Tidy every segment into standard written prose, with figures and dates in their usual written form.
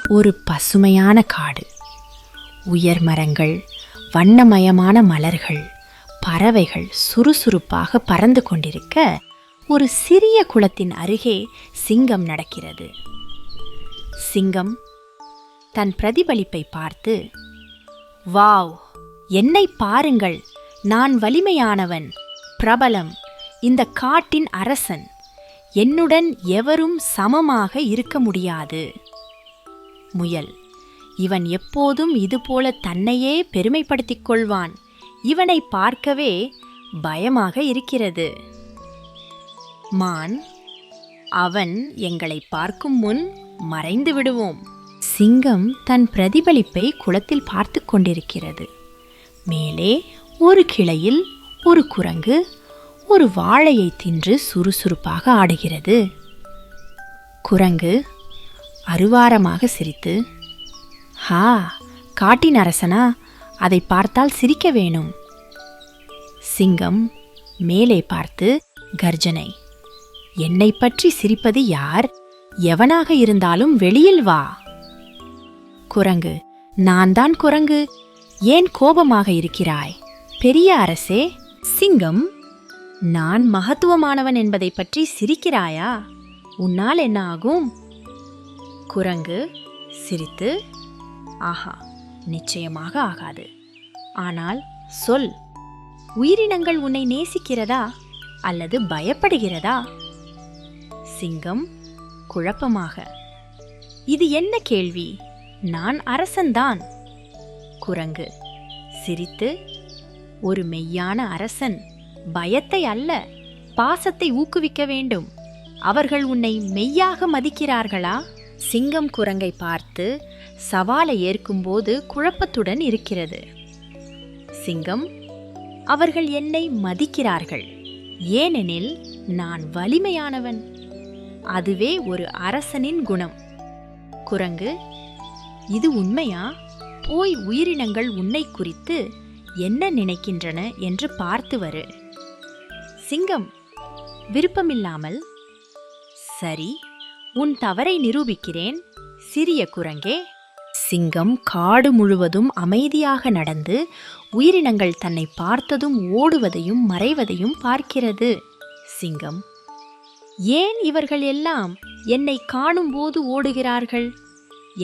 ஒரு பசுமையான காடு. உயர் மரங்கள், வண்ணமயமான மலர்கள், பறவைகள் சுறுசுறுப்பாக பறந்து கொண்டிருக்க, ஒரு சிறிய குளத்தின் அருகே சிங்கம் நடக்கிறது. சிங்கம் தன் பிரதிபலிப்பை பார்த்து, வாவ், என்னை பாருங்கள், நான் வலிமையானவன், பிரபலம், இந்த காட்டின் அரசன், என்னுடன் எவரும் சமமாக இருக்க முடியாது. முயல், இவன் எப்போதும் இதுபோல தன்னையே பெருமைப்படுத்திக் கொள்வான், இவனை பார்க்கவே பயமாக இருக்கிறது. மான், அவன் எங்களை பார்க்கும் முன் மறைந்து விடுவோம். சிங்கம் தன் பிரதிபலிப்பை குளத்தில் பார்த்து கொண்டிருக்கிறது. மேலே ஒரு கிளையில் ஒரு குரங்கு ஒரு வாழையை தின்று சுறுசுறுப்பாக ஆடுகிறது. குரங்கு அருவாரமாக சிரித்து, ஹா, காட்டின் அரசனா, அதை பார்த்தால் சிரிக்க வேணும். சிங்கம் மேலே பார்த்து கர்ஜனை, என்னை பற்றி சிரிப்பது யார்? எவனாக இருந்தாலும் வெளியில் வா. குரங்கு, நான் தான் குரங்கு, ஏன் கோபமாக இருக்கிறாய்? பெரிய அரசே. சிங்கம், நான் மகத்துவமானவன் என்பதை பற்றி சிரிக்கிறாயா? உன்னால் என்ன ஆகும்? குரங்கு சிரித்து, ஆஹா, நிச்சயமாக ஆகாது. ஆனால் சொல், உயிரினங்கள் உன்னை நேசிக்கிறதா அல்லது பயப்படுகிறதா? சிங்கம் குழப்பமாக, இது என்ன கேள்வி? நான் அரசன்தான். குரங்கு சிரித்து, ஒரு மெய்யான அரசன் பயத்தை அல்ல, பாசத்தை ஊக்குவிக்க வேண்டும். அவர்கள் உன்னை மெய்யாக மதிக்கிறார்களா? சிங்கம் குரங்கை பார்த்து சவாலை ஏற்கும்போது குழப்பத்துடன் இருக்கிறது. சிங்கம், அவர்கள் என்னை மதிக்கிறார்கள், ஏனெனில் நான் வலிமையானவன். அதுவே ஒரு அரசனின் குணம். குரங்கு, இது உண்மையா? போய் உயிரினங்கள் உன்னை குறித்து என்ன நினைக்கின்றன என்று பார்த்து வரு. சிங்கம் விருப்பமில்லாமல், சரி, உன் தவறை நிரூபிக்கிறேன், சிறிய குரங்கே. சிங்கம் காடு முழுவதும் அமைதியாக நடந்து உயிரினங்கள் தன்னை பார்த்ததும் ஓடுவதையும் மறைவதையும் பார்க்கிறது. சிங்கம், ஏன் இவர்கள் எல்லாம் என்னை காணும்போது ஓடுகிறார்கள்?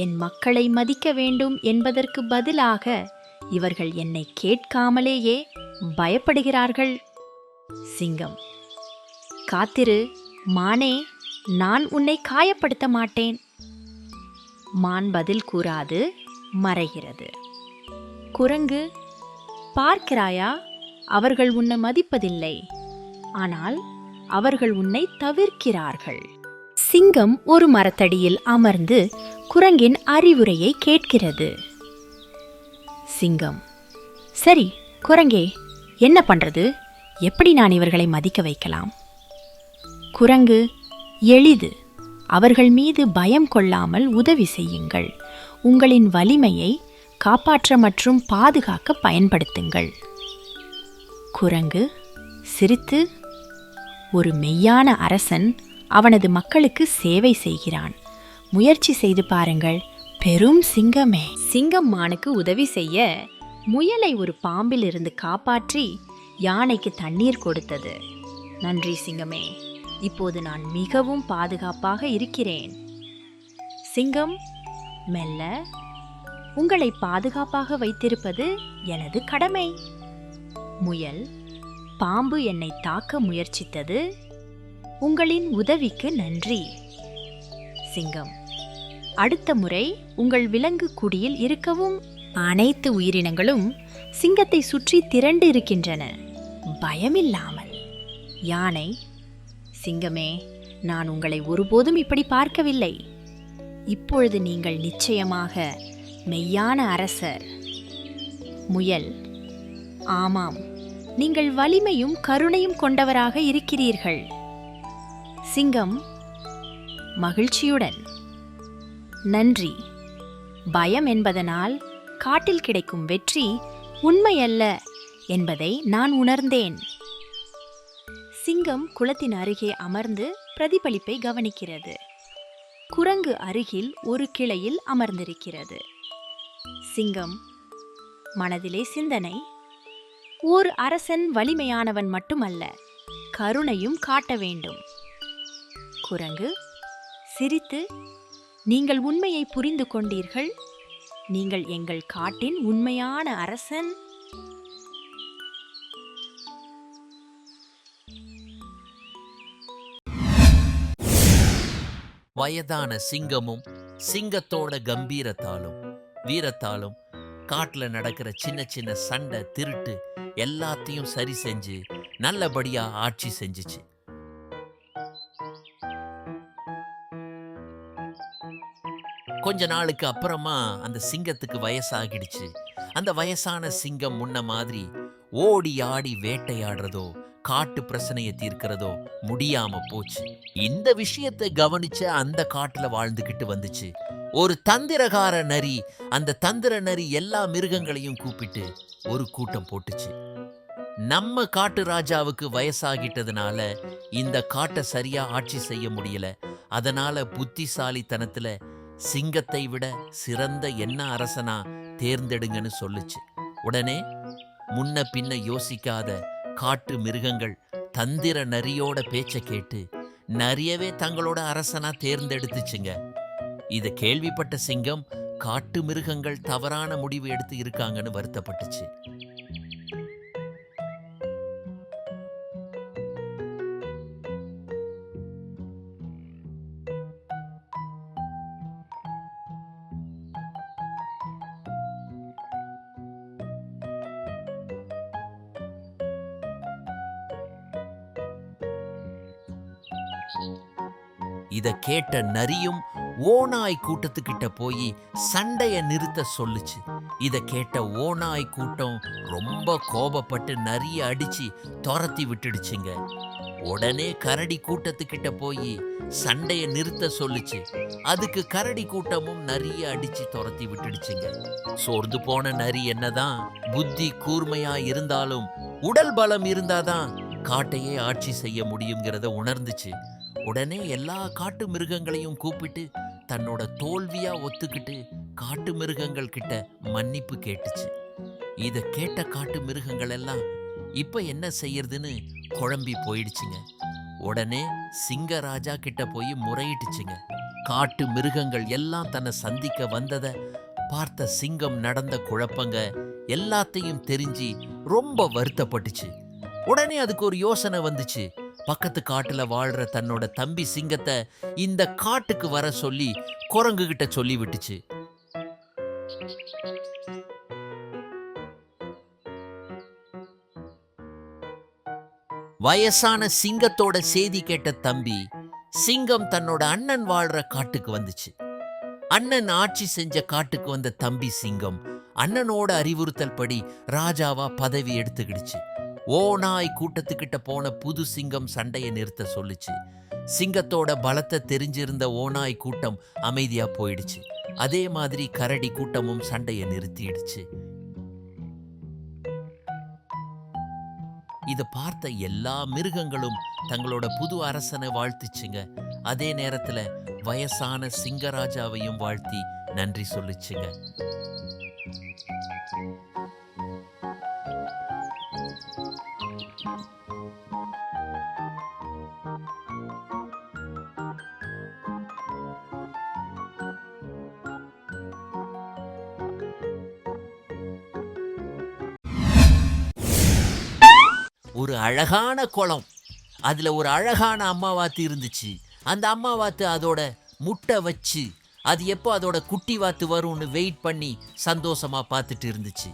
என் மக்களை மதிக்க வேண்டும் என்பதற்கு பதிலாக இவர்கள் என்னை கேட்காமலேயே பயப்படுகிறார்கள். சிங்கம், காத்திரு மானே, நான் உன்னை காயப்படுத்த மாட்டேன். மான் பதில் கூறாது மறைகிறது. குரங்கு, பார்க்கிறாயா, அவர்கள் உன்னை மதிப்பதில்லை, ஆனால் அவர்கள் உன்னை தவிர்க்கிறார்கள். சிங்கம் ஒரு மரத்தடியில் அமர்ந்து குரங்கின் அறிவுரையை கேட்கிறது. சிங்கம், சரி குரங்கே, என்ன பண்றது? எப்படி நான் இவர்களை மதிக்க வைக்கலாம்? குரங்கு, எளிது. அவர்கள் மீது பயம் கொள்ளாமல் உதவி செய்யுங்கள். உங்களின் வலிமையை காப்பாற்ற மற்றும் பாதுகாக்க பயன்படுத்துங்கள். குரங்கு சிரித்து, ஒரு மெய்யான அரசன் அவனது மக்களுக்கு சேவை செய்கிறான். முயற்சி செய்து பாருங்கள், பெரும் சிங்கமே. சிங்கம் மானுக்கு உதவி செய்ய முயலை ஒரு பாம்பிலிருந்து காப்பாற்றி யானைக்கு தண்ணீர் கொடுத்தது. நன்றி சிங்கமே, இப்போது நான் மிகவும் பாதுகாப்பாக இருக்கிறேன். சிங்கம் மெல்ல, உங்களை பாதுகாப்பாக வைத்திருப்பது எனது கடமை. முயல், பாம்பு என்னை தாக்க முயற்சித்தது, உங்களின் உதவிக்கு நன்றி. சிங்கம், அடுத்த முறை உங்கள் விலங்கு குடியில் இருக்கவும். அனைத்து உயிரினங்களும் சிங்கத்தை சுற்றி திரண்டு இருக்கின்றன, பயமில்லாமல். யானை, சிங்கமே, நான் உங்களை ஒருபோதும் இப்படி பார்க்கவில்லை. இப்பொழுது நீங்கள் நிச்சயமாக மெய்யான அரசர். முயல், ஆமாம், நீங்கள் வலிமையும் கருணையும் கொண்டவராக இருக்கிறீர்கள். சிங்கம் மகிழ்ச்சியுடன், நன்றி. பயம் என்பதனால் காட்டில் கிடைக்கும் வெற்றி உண்மையல்ல என்பதை நான் உணர்ந்தேன். சிங்கம் குளத்தின் அருகே அமர்ந்து பிரதிபலிப்பை கவனிக்கிறது. குரங்கு அருகில் ஒரு கிளையில் அமர்ந்திருக்கிறது. சிங்கம் மனதிலே சிந்தனை: ஓர் அரசன் வலிமையானவன் மட்டுமல்ல, கருணையும் காட்ட வேண்டும். குரங்கு சிரித்து, நீங்கள் உண்மையை புரிந்து கொண்டீர்கள். நீங்கள் எங்கள் காட்டின் உண்மையான அரசன். வயதான சிங்கமும் சிங்கத்தோட கம்பீரத்தாலும் வீரத்தாலும் காட்டுல நடக்கிற சின்ன சின்ன சண்டை திருட்டு எல்லாத்தையும் சரி செஞ்சு நல்லபடியா ஆட்சி செஞ்சுச்சு. கொஞ்ச நாளுக்கு அப்புறமா அந்த சிங்கத்துக்கு வயசாகிடுச்சு. அந்த வயசான சிங்கம் முன்ன மாதிரி ஓடி ஆடி வேட்டையாடுறதோ காட்டு பிரச்சனையை தீர்க்கிறதோ முடியாம போச்சு. இந்த விஷயத்தை கவனிச்ச அந்த காட்டுல வாழ்ந்துகிட்டு வந்துச்சு ஒரு தந்திரகார நரி. அந்த தந்திர நரி எல்லா மிருகங்களையும் கூப்பிட்டு ஒரு கூட்டம் போட்டுச்சு. நம்ம காட்டு ராஜாவுக்கு வயசாகிட்டதுனால இந்த காட்டை சரியா ஆட்சி செய்ய முடியல. அதனால புத்திசாலித்தனத்துல சிங்கத்தை விட சிறந்த என்ன அரசனா தேர்ந்தெடுங்கன்னு சொல்லுச்சு. உடனே முன்ன பின்ன யோசிக்காத காட்டு மிருகங்கள் தந்திர நரியோட பேச்ச கேட்டு நரியவே தங்களோட அரசனா தேர்ந்தெடுத்துச்சுங்க. இத கேள்விப்பட்ட சிங்கம் காட்டு மிருகங்கள் தவறான முடிவு எடுத்து இருக்காங்கன்னு வருத்தப்பட்டுச்சு. இத கேட்ட நரியும் ஓநாய் கூட்டத்துக்கிட்ட போய் சண்டைய நிறுத்த சொல்லுச்சு. இத கேட்ட ஓநாய் கூட்டம் ரொம்ப கோபப்பட்டு நரிய அடிச்சு துரத்தி விட்டுடுச்சுங்க. உடனே கரடி கூட்டத்துக்கிட்ட போய் சண்டைய நிறுத்த சொல்லுச்சு. அதுக்கு கரடி கூட்டமும் நரிய அடிச்சு துரத்தி விட்டுடுச்சுங்க. சோர்ந்து போன நரி என்னதான் புத்தி கூர்மையா இருந்தாலும் உடல் பலம் இருந்தாதான் காட்டையே ஆட்சி செய்ய முடியுங்கிறத உணர்ந்துச்சு. உடனே எல்லா காட்டு மிருகங்களையும் கூப்பிட்டு தன்னோட தோல்வியா ஒத்துக்கிட்டு காட்டு மிருகங்கள் கிட்ட மன்னிப்பு கேட்டுச்சு. இத கேட்ட காட்டு மிருகங்கள் எல்லாம் இப்ப என்ன செய்யறதுன்னு குழம்பி போயிடுச்சுங்க. உடனே சிங்கராஜா கிட்ட போய் முறையிட்டுச்சுங்க. காட்டு மிருகங்கள் எல்லாம் தன்னை சந்திக்க வந்ததை பார்த்த சிங்கம் நடந்த குழப்பங்க எல்லாத்தையும் தெரிஞ்சு ரொம்ப வருத்தப்பட்டுச்சு. உடனே அதுக்கு ஒரு யோசனை வந்துச்சு. பக்கத்து காட்டுல வாழ்ற தன்னோட தம்பி சிங்கத்தை இந்த காட்டுக்கு வர சொல்லி குரங்கு கிட்ட சொல்லி விட்டுச்சு. வயசான சிங்கத்தோட செய்தி கேட்ட தம்பி சிங்கம் தன்னோட அண்ணன் வாழ்ற காட்டுக்கு வந்துச்சு. அண்ணன் ஆட்சி செஞ்ச காட்டுக்கு வந்த தம்பி சிங்கம் அண்ணனோட அறிவுறுத்தல் படி ராஜாவா பதவி எடுத்துக்கிடுச்சு. ஓநாய் கூட்டத்துக்கிட்ட போன புது சிங்கம் சண்டையை நிறுத்த சொல்லுச்சு. சிங்கத்தோட பலத்தை தெரிஞ்சிருந்த ஓநாய் கூட்டம் அமைதியா போயிடுச்சு. அதே மாதிரி கரடி கூட்டமும் சண்டையை நிறுத்திடுச்சு. இத பார்த்த எல்லா மிருகங்களும் தங்களோட புது அரசனை வாழ்த்துச்சுங்க. அதே நேரத்துல வயசான சிங்கராஜாவையும் வாழ்த்தி நன்றி சொல்லுச்சுங்க. ஒரு அழகான குளம், அதுல ஒரு அழகான அம்மாவாத்து இருந்துச்சு. அந்த அம்மாவாத்து அதோட முட்டை வச்சு அது எப்போ அதோட குட்டி வாத்து வரும்னு வெயிட் பண்ணி சந்தோஷமா பார்த்துட்டு இருந்துச்சு.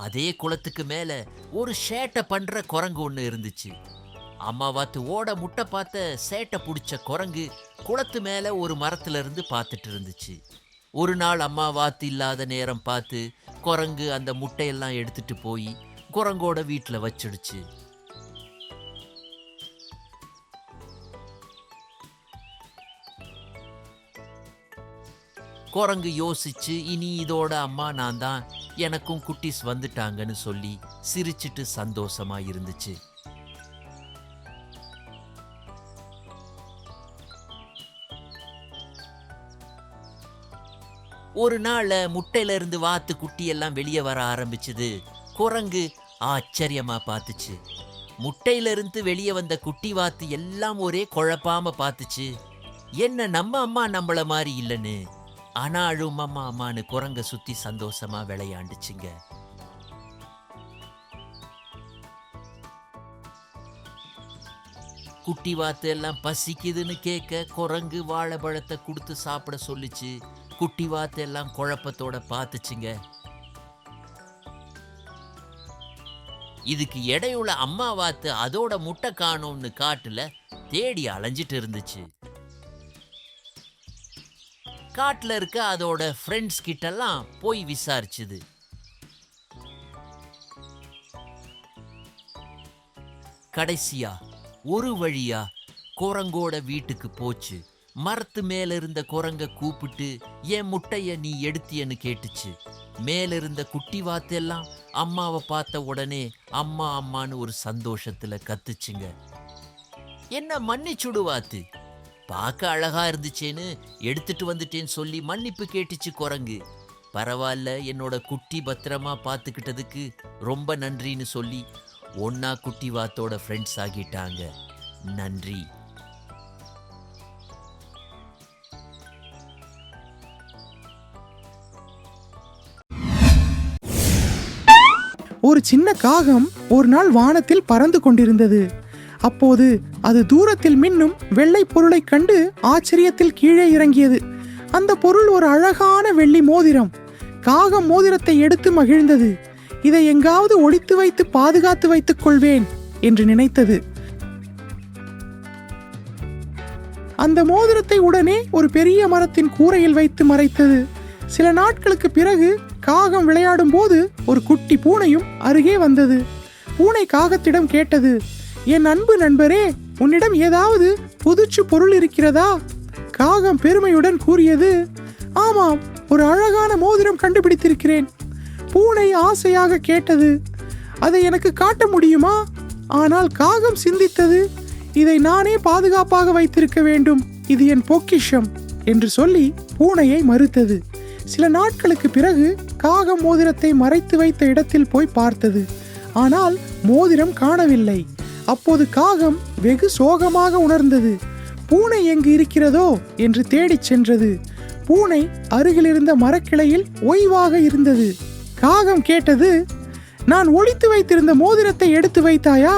அதே குளத்துக்கு மேல ஒரு சேட்டை பண்ற குரங்கு ஒண்ணு இருந்துச்சு. அம்மாவாத்து ஓட முட்டை பார்த்த சேட்டை பிடிச்ச குரங்கு குளத்து மேல ஒரு மரத்துல இருந்து பார்த்துட்டு இருந்துச்சு. ஒரு நாள் அம்மாவாத்து இல்லாத நேரம் பார்த்து குரங்கு அந்த முட்டையெல்லாம் எடுத்துட்டு போய் குரங்கோட வீட்டுல வச்சிடுச்சு. குரங்கு யோசிச்சு இனி இதோட அம்மா நான் தான், எனக்கும் குட்டிஸ் வந்துட்டாங்கன்னு சொல்லி சிரிச்சிட்டு சந்தோஷமா இருந்துச்சு. ஒரு நாள் முட்டையில இருந்து வாத்து குட்டி எல்லாம் வெளியே வர ஆரம்பிச்சது. குரங்கு ஆச்சரியமா பார்த்துச்சு. முட்டையில இருந்து வெளியே வந்த குட்டி வாத்து எல்லாம் ஒரே குழப்பாம பார்த்துச்சு. என்ன நம்ம அம்மா நம்மள மாதிரி இல்லைன்னு. ஆனாலும் அம்மா அம்மான்னு குரங்க சுத்தி சந்தோஷமா விளையாண்டுச்சுங்க. குட்டி வாத்து எல்லாம் பசிக்குதுன்னு கேட்க குரங்கு வாழைப்பழத்தை கொடுத்து சாப்பிட சொல்லிச்சு. குட்டி வாத்து எல்லாம் குழப்பத்தோட பார்த்துச்சுங்க. இதுக்கு இடையுள்ள அம்மா வாத்து அதோட முட்டை காணோம்னு காட்டுல தேடி அலைஞ்சிட்டு இருந்துச்சு. காட்டுல இருக்க அதோட ஃப்ரெண்ட்ஸ் கிட்டெல்லாம் போய் விசாரிச்சுது. கடைசியா ஒரு வழியா குரங்கோட வீட்டுக்கு போச்சு. மரத்து மேல இருந்த குரங்க கூப்பிட்டு என் முட்டைய நீ எடுத்தியன்னு கேட்டுச்சு. மேல இருந்த குட்டி வாத்து எல்லாம் அம்மாவை பார்த்த உடனே அம்மா அம்மான்னு ஒரு சந்தோஷத்துல கத்துச்சுங்க. என்ன மன்னிச்சுடு வாத்து, பார்க்க அழகா இருந்துச்சேன்னு எடுத்துட்டு வந்துட்டேன்னு சொல்லி மன்னிப்பு கேட்டுச்சு குரங்கு. பரவாயில்ல, என்னோட குட்டி பத்திரமா பார்த்துக்கிட்டதுக்கு ரொம்ப நன்றின்னு சொல்லி ஒன்னா குட்டி வாத்தோட ஃப்ரெண்ட்ஸ் ஆகிட்டாங்க. நன்றி. ஒரு சின்ன காகம் ஒரு நாள் வானத்தில் பறந்து கொண்டிருந்தது. அப்போது அது தூரத்தில் மின்னும் வெள்ளை பொருளை கண்டு ஆச்சரியத்தில் கீழே இறங்கியது. அந்த பொருள் ஒரு அழகான வெள்ளி மோதிரம். காகம் மோதிரத்தை எடுத்து மகிழ்ந்தது. இதை எங்காவது ஒளித்து வைத்து பாதுகாத்து வைத்துக் கொள்வேன் என்று நினைத்தது. அந்த மோதிரத்தை உடனே ஒரு பெரிய மரத்தின் கூரையில் வைத்து மறைத்தது. சில நாட்களுக்கு பிறகு காகம் விளையாடும் போது ஒரு குட்டி பூனையும் அருகே வந்தது. பூனை காகத்திடம் கேட்டது, என் அன்பு நண்பரே, உன்னிடம் ஏதாவது புதுச்சு பொருள் இருக்கிறதா? காகம் பெருமையுடன் கூறியது, ஆமாம், ஒரு அழகான மோதிரம் கண்டுபிடித்திருக்கிறேன். பூனை ஆசையாக கேட்டது, அதை எனக்கு காட்ட முடியுமா? ஆனால் காகம் சிந்தித்தது, இதை நானே பாதுகாப்பாக வைத்திருக்க வேண்டும், இது என் பொக்கிஷம் என்று சொல்லி பூனையை மறுத்தது. சில நாட்களுக்கு பிறகு காகம் மோதிரத்தை மறைத்து வைத்த இடத்தில் போய் பார்த்தது. ஆனால் மோதிரம் காணவில்லை. அப்போது காகம் வெகு சோகமாக உணர்ந்தது. பூனை எங்கு இருக்கிறதோ என்று தேடிச் சென்றது. பூனை அருகில் இருந்த மரக்கிளையில் ஓய்வாக இருந்தது. காகம் கேட்டது, நான் ஒளித்து வைத்திருந்த மோதிரத்தை எடுத்து வைத்தாயா?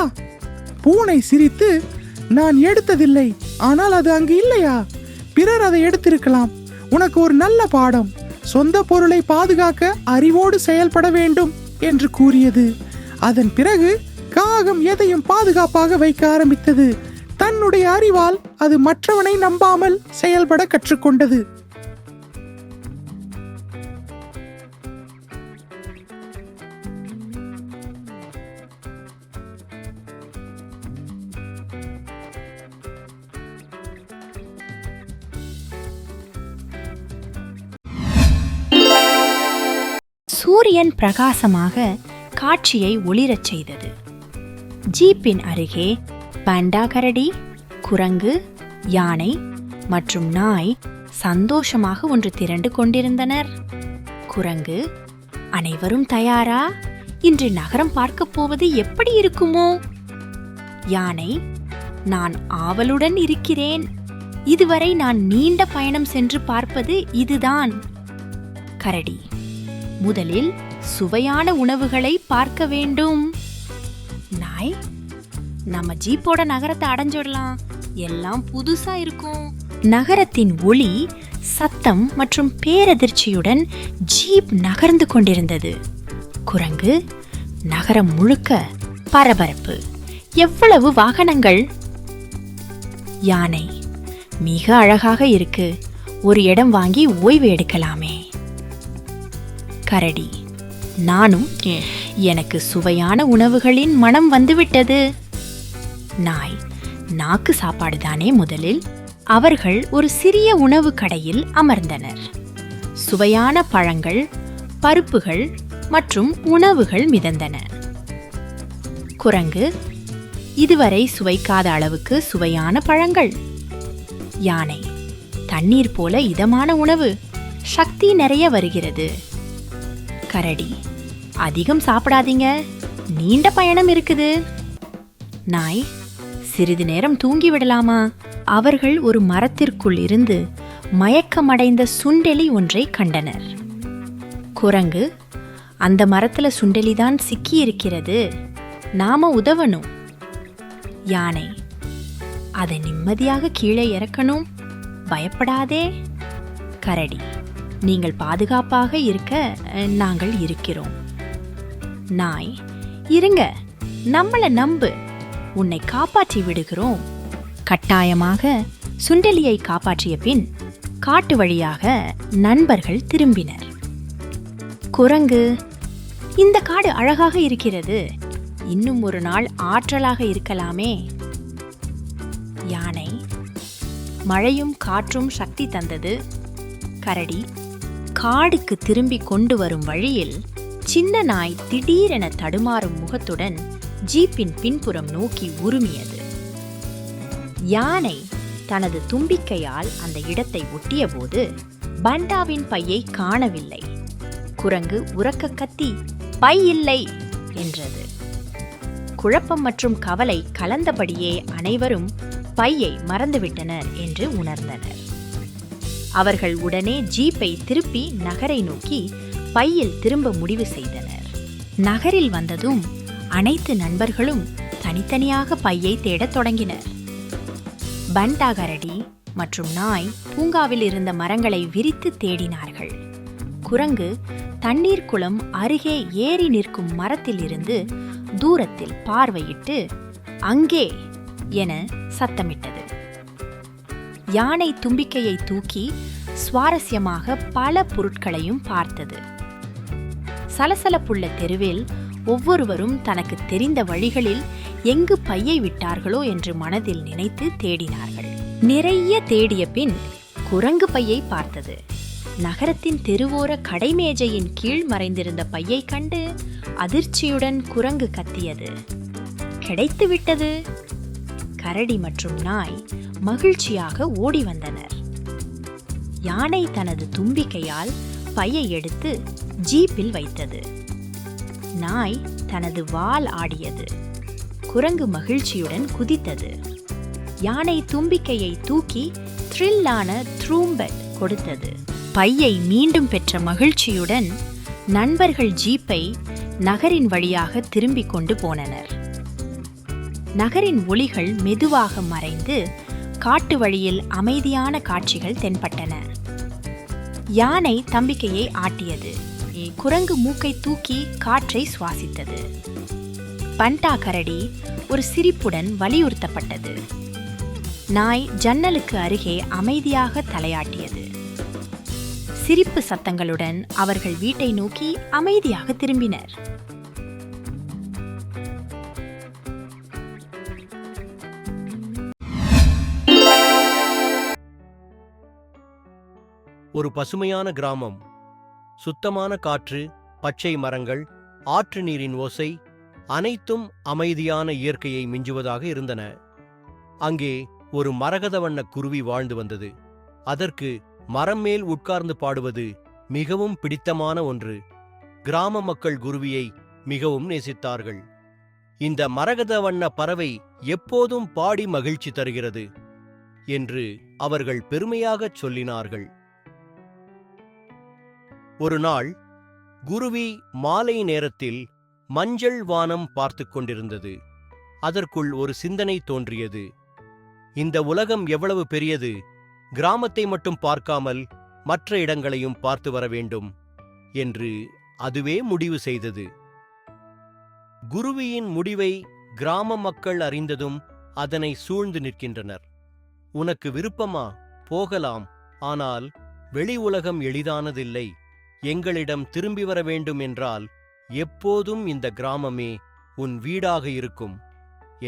பூனை சிரித்து, நான் எடுத்ததில்லை, ஆனால் அது அங்கு இல்லையா? பிறர் அதை எடுத்திருக்கலாம். உனக்கு ஒரு நல்ல பாடம், சொந்த பொருளை பாதுகாக்க அறிவோடு செயல்பட வேண்டும் என்று கூறியது. அதன் பிறகு காகம் எதையும் பாதுகாப்பாக வைக்க ஆரம்பித்தது. தன்னுடைய அறிவால் அது மற்றவனை நம்பாமல் செயல்பட கற்றுக்கொண்டது. சூரியன் பிரகாசமாக காட்சியை ஒளிரச் செய்தது. ஜீப்பின் அருகே பாண்டா கரடி, குரங்கு, யானை மற்றும் நாய் சந்தோஷமாக ஒன்று திரண்டு கொண்டிருந்தனர். குரங்கு, அனைவரும் தயாரா? இன்று நகரம் பார்க்கப் போவது எப்படி இருக்குமோ? யானை, நான் ஆவலுடன் இருக்கிறேன். இதுவரை நான் நீண்ட பயணம் சென்று பார்ப்பது இதுதான். கரடி, முதலில் சுவையான உணவுகளை பார்க்க வேண்டும். நாய், நம்ம ஜீப்போட நகரத்தை அடைஞ்சிடலாம், எல்லாம் புதுசா இருக்கும். நகரத்தின் ஒளி, சத்தம் மற்றும் பேரதிர்ச்சியுடன் ஜீப் நகர்ந்து கொண்டிருந்தது. குரங்கு, நகரம் முழுக்க பரபரப்பு, எவ்வளவு வாகனங்கள். யானை, மிக அழகாக இருக்கு, ஒரு இடம் வாங்கி ஓய்வு எடுக்கலாமே. கரடி, நானும், எனக்கு சுவையான உணவுகளின் மனம் வந்துவிட்டது. நாய், நாக்கு சாப்பாடுதானே முதலில். அவர்கள் ஒரு சிறிய உணவு கடையில் அமர்ந்தனர். சுவையான பழங்கள், பருப்புகள் மற்றும் உணவுகள் மிதந்தன. குரங்கு, இதுவரை சுவைக்காத அளவுக்கு சுவையான பழங்கள். யானை, தண்ணீர் போல இதமான உணவு. சக்தி நிறைய வருகிறது. கரடி, அதிகம் சாப்பிடாதீங்க, நீண்ட பயணம் இருக்குது. நாய், சிறிது நேரம் தூங்கி விடலாமா? அவர்கள் ஒரு மரத்திற்குள் இருந்து மயக்கமடைந்த சுண்டெலி ஒன்றை கண்டனர். குரங்கு, அந்த மரத்துல சுண்டெலிதான் சிக்கி இருக்கிறது, நாம உதவணும். யானை, அதை நிம்மதியாக கீழே இறக்கணும், பயப்படாதே. கரடி, நீங்கள் பாதுகாப்பாக இருக்க நாங்கள் இருக்கிறோம். நாய், இருங்க, நம்மள நம்பு, உன்னை காப்பாற்றி விடுகிறோம். கட்டாயமாக சுண்டெலியை காப்பாற்றிய பின் காட்டு வழியாக நண்பர்கள் திரும்பினர். குரங்கு, இந்த காடு அழகாக இருக்கிறது, இன்னும் ஒரு நாள் ஆற்றலாக இருக்கலாமே. யானை, மழையும் காற்றும் சக்தி தந்தது. கரடி, காடுக்கு திரும்பி கொண்டு வரும் வழியில் சின்ன நாய் திடீரென தடுமாறும் முகத்துடன் ஜீப்பின் பின்புறம் நோக்கி உருமியது. யானை தனது தும்பிக்கையால் அந்த இடத்தை ஒட்டியபோது பண்டாவின் பையை காணவில்லை. குரங்கு உரக்க கத்தி, பை இல்லை என்றது. குழப்பம் மற்றும் கவலை கலந்தபடியே அனைவரும் பையை மறந்துவிட்டனர் என்று உணர்ந்தனர். அவர்கள் உடனே ஜீப்பை திருப்பி நகரை நோக்கி பையில் திரும்ப முடிவு செய்தனர். நகரில் வந்ததும் அனைத்து நண்பர்களும் தனித்தனியாக பையை தேடத் தொடங்கினர். பண்டா, கரடி மற்றும் நாய் பூங்காவில் இருந்த மரங்களை விரித்து தேடினார்கள். குரங்கு தண்ணீர் குளம் அருகே ஏறி நிற்கும் மரத்தில் இருந்து தூரத்தில் பார்வையிட்டு அங்கே என சத்தமிட்டது. யானை தும்பிக்கையை தூக்கி சுவாரஸ்யமாக பல பொருட்களையும் பார்த்தது. சலசலப்புள்ள தெருவில் ஒவ்வொருவரும் தனக்கு தெரிந்த வழிகளில் எங்கு பையை விட்டார்களோ என்று மனதில் நினைத்து தேடினார்கள். நிறைய தேடிய பின் குரங்கு பையை பார்த்தது. நகரத்தின் தெருவோர கடைமேஜையின் கீழ் மறைந்திருந்த பையை கண்டு அதிர்ச்சியுடன் குரங்கு கத்தியது. கிடைத்துவிட்டது! கரடி மற்றும் நாய் மகிழ்ச்சியாக ஓடி வந்தனர். யானை தனது தும்பிக்கையால் பையை எடுத்து ஜீப்பில் வைத்தது. நாய் தனது வால் ஆடியது. குரங்கு மகிழ்ச்சியுடன் குதித்தது. யானை தும்பிக்கையை தூக்கி த்ரில்லான த்ரூம்பெட் கொடுத்தது. பையை மீண்டும் பெற்ற மகிழ்ச்சியுடன் நண்பர்கள் ஜீப்பை நகரின் வழியாக திரும்பிக் கொண்டு போனனர். நகரின் ஒளிகள் மெதுவாக மறைந்து காட்டு வழியில் அமைதியான காட்சிகள் தென்பட்டன. யானை தம்பிக்கையை ஆட்டியது. குரங்கு மூக்கை தூக்கி காற்றை சுவாசித்தது. பண்டா, கரடி ஒரு சிரிப்புடன் வலியுறுத்தப்பட்டது. நாய் ஜன்னலுக்கு அருகே அமைதியாக தலையாட்டியது. சிரிப்பு சத்தங்களுடன் அவர்கள் வீட்டை நோக்கி அமைதியாக திரும்பினர். ஒரு பசுமையான கிராமம். சுத்தமான காற்று, பச்சை மரங்கள், ஆற்று நீரின் ஓசை அனைத்தும் அமைதியான இயற்கையை மிஞ்சுவதாக இருந்தன. அங்கே ஒரு மரகத வண்ண குருவி வாழ்ந்து வந்தது. அதற்கு மரம் மேல் உட்கார்ந்து பாடுவது மிகவும் பிடித்தமான ஒன்று. கிராம மக்கள் குருவியை மிகவும் நேசித்தார்கள். இந்த மரகத வண்ண பறவை எப்போதும் பாடி மகிழ்ச்சி தருகிறது என்று அவர்கள் பெருமையாகச் சொல்லினார்கள். ஒரு நாள் குருவி மாலை நேரத்தில் மஞ்சள் வானம் பார்த்து கொண்டிருந்தது. அதற்குள் ஒரு சிந்தனை தோன்றியது. இந்த உலகம் எவ்வளவு பெரியது! கிராமத்தை மட்டும் பார்க்காமல் மற்ற இடங்களையும் பார்த்து வர வேண்டும் என்று அதுவே முடிவு செய்தது. குருவியின் முடிவை கிராம மக்கள் அறிந்ததும் அதனை சூழ்ந்து நிற்கின்றனர். உனக்கு விருப்பமா? போகலாம். ஆனால் வெளி உலகம் எளிதானதில்லை. எங்களிடம் திரும்பி வர வேண்டும் என்றால் எப்போதும் இந்த கிராமமே உன் வீடாக இருக்கும்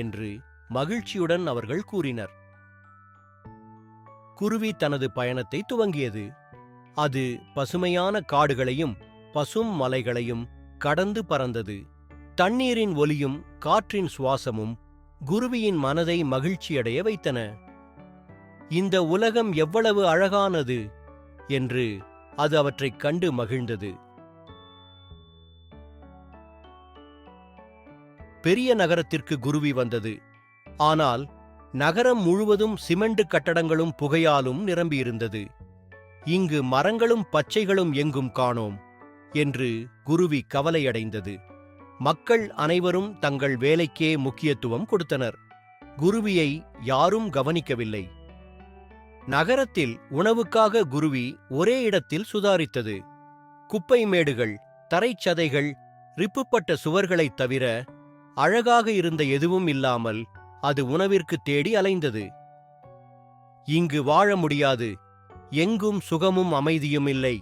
என்று மகிழ்ச்சியுடன் அவர்கள் கூறினர். குருவி தனது பயணத்தை துவங்கியது. அது பசுமையான காடுகளையும் பசும் மலைகளையும் கடந்து பறந்தது. தண்ணீரின் ஒலியும் காற்றின் சுவாசமும் குருவியின் மனதை மகிழ்ச்சியடைய வைத்தன. இந்த உலகம் எவ்வளவு அழகானது என்று அது அவற்றைக் கண்டு மகிழ்ந்தது. பெரிய நகரத்திற்கு குருவி வந்தது. ஆனால் நகரம் முழுவதும் சிமெண்ட் கட்டடங்களும் புகையாலும் நிரம்பியிருந்தது. இங்கு மரங்களும் பச்சைகளும் எங்கும் காணோம் என்று குருவி கவலையடைந்தது. மக்கள் அனைவரும் தங்கள் வேலைக்கே முக்கியத்துவம் கொடுத்தனர். குருவியை யாரும் கவனிக்கவில்லை. நகரத்தில் உணவுக்காக குருவி ஒரே இடத்தில் சுதாரித்தது. குப்பை மேடுகள், தரைச்சதைகள், ரிப்புப்பட்ட சுவர்களைத் தவிர அழகாக இருந்த எதுவும் இல்லாமல் அது உணவிற்கு தேடி அலைந்தது. இங்கு வாழ முடியாது, எங்கும் சுகமும் அமைதியும் இல்லை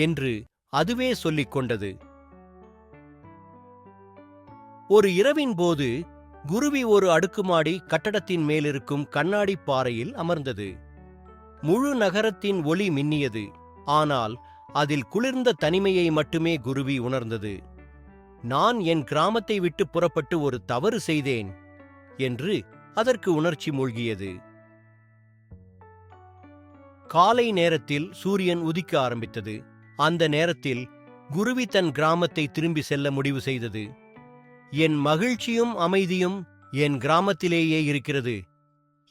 என்று அதுவே சொல்லிக் கொண்டது. ஒரு இரவின் போது குருவி ஒரு அடுக்குமாடி கட்டடத்தின் மேலிருக்கும் கண்ணாடி பாறையில் அமர்ந்தது. முழு நகரத்தின் ஒளி மின்னியது. ஆனால் அதில் குளிர்ந்த தனிமையை மட்டுமே குருவி உணர்ந்தது. நான் என் கிராமத்தை விட்டு புறப்பட்டு ஒரு தவறு செய்தேன் என்று அதற்கு உணர்ச்சி மூழ்கியது. காலை நேரத்தில் சூரியன் உதிக்க ஆரம்பித்தது. அந்த நேரத்தில் குருவி தன் கிராமத்தை திரும்பி செல்ல முடிவு செய்தது. என் மகிழ்ச்சியும் அமைதியும் என் கிராமத்திலேயே இருக்கிறது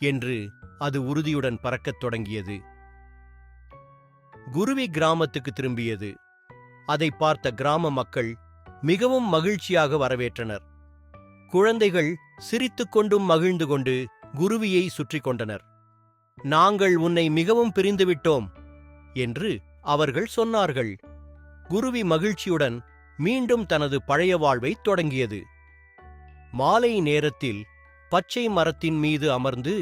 என்று அது உறுதியுடன் பறக்கத் தொடங்கியது. குருவி கிராமத்துக்கு திரும்பியது. அதை பார்த்த கிராம மக்கள் மிகவும் மகிழ்ச்சியாக வரவேற்றனர். குழந்தைகள் சிரித்துக்கொண்டும் மகிழ்ந்து கொண்டு குருவியை சுற்றி கொண்டனர். நாங்கள் உன்னை மிகவும் பிரிந்துவிட்டோம் என்று அவர்கள் சொன்னார்கள். குருவி மகிழ்ச்சியுடன் மீண்டும் தனது பழைய வாழ்வைத் தொடங்கியது. மாலை நேரத்தில் பச்சை மரத்தின் மீது அமர்ந்து